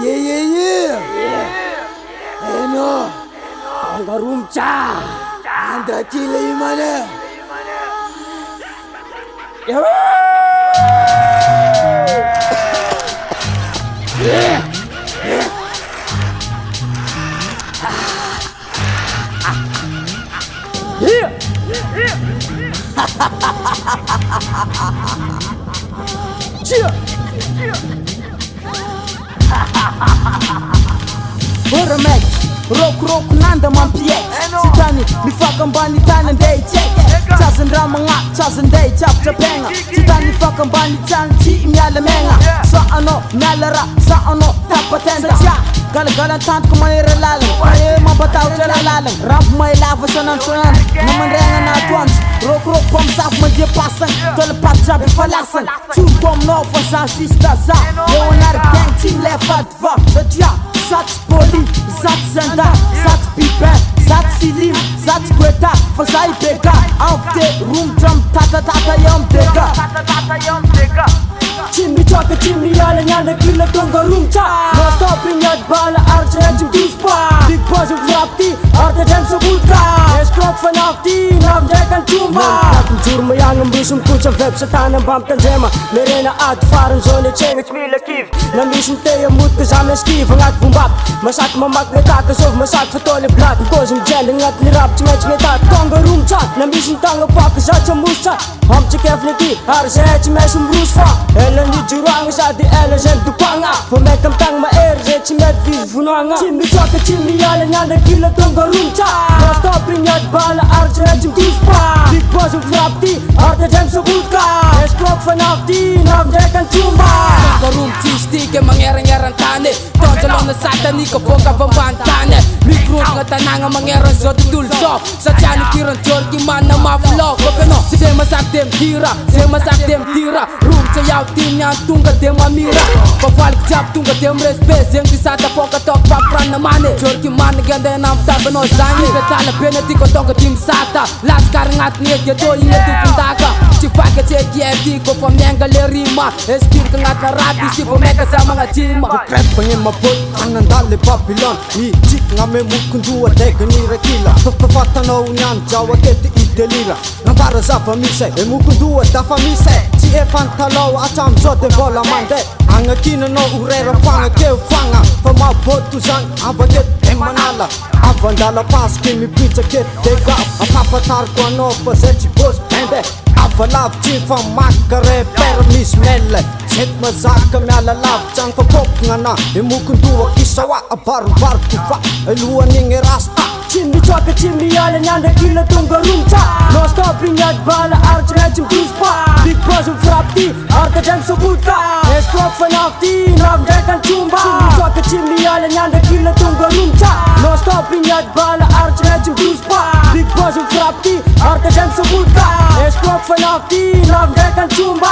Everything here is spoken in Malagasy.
Yeah. Eno, Tonga Rumcha. Anda cili mana? Boromek, rok nanda mampiek. Sitani, mifakan bani tanan day check. Chasen ramanga, chasen day chap chapenga. Sitani fakan bani tan ti miala menga. Sa ano nalara, sa ano tapatenda. Galagalan tant ko may relalang. Ay mabataw relalalang. Ramp may lava sanan. Naman renga na twans. Rok pom saf madjepasan. Telepat jabi falasan. Two pom no for sa sister za. Leonard gang team left at va. Sats poli, sats zenda, sats pipe, sats silim, sats kweta, fasai peka. Aufte room drum tata yam deka. Chimni chaka chimni yala nyana kila tonga room cha. No stopping yat bala archa jim dispa. Big boss of rapti, arta jam sabulka. Escroc fanafti, nam jakan chumba. Jurma yang ambusum kucha web satan and bump and jema. Merena at faran zone chain it's me kiv. Na mission te mut kazam skiv ngat bumbap. Masak mamak netakas of masak fatole blood. Cause I'm gelling at ni rap to match meta. Tonga room cha. Na mission tanga pakas at chamusa. Hum chikefleti, arset mesum rusfa. Ellen di jurang sa di elezen tupanga. For mekam tang ma air zet met bis funanga. Chimni chaka chimni yala nyanda kila tonga room cha. No stopping yat bala arset jim dispa. Big boss of rapti, arta jam sabulka. Escroc fanafti, nam jakan chumba. Tonga room cheese ke mangerang-erang tane. Tonjalong na satan ni kapoka pambantane. Mikrut nga tananga mangerang so tutulso. Sa chani kiran jorgi man na maflog. Kopeno, sema sak dem tira. Room sa yaw tin yan tunga dem amira. Pafalik jab tunga dem respect. Zem di sata poka tok papran na mane. Jorgi man ganda nam tabano zangi. Betala penalty ko tonga tim sata. Las karangat niya geto inga tupintaka. Chipaka cheki FD ko pamyanga lerima. Espir kangat na rapis tipo meka sa mga chima. Krep pengen mabot anan dali Babylon. Ni chik ngame mukundua dega ni rekila. Fafatano nyan jawa kete idelira. Ngabara za famise e mukundua da famise. Ci e fantalo atam zote bola mande. Anga kina no urera panga ke fanga. Fama botu zang avaget e manala. Avandala pas kimi pizza ket dega. Apapatar ko no fasechi boss pende. Avalav chifa makare permis mele. Set mazaka miala lav chang papok ngana. Imukundua kisawa abar kufa. Eluan ninge rasta. Chimni chaka chimni yala nyanda kila tonga room cha. No stopping yat bala archa jim dispa. Big boss of rapti, arta jam sabulka. Escroc fanafti, nam jakan chumba. Chimni chaka chimni yala nyanda kila tonga room cha. No stopping yat bala archa jim dispa. Big boss of rapti, arta jam sabulka. Escroc fanafti, nam jakan chumba.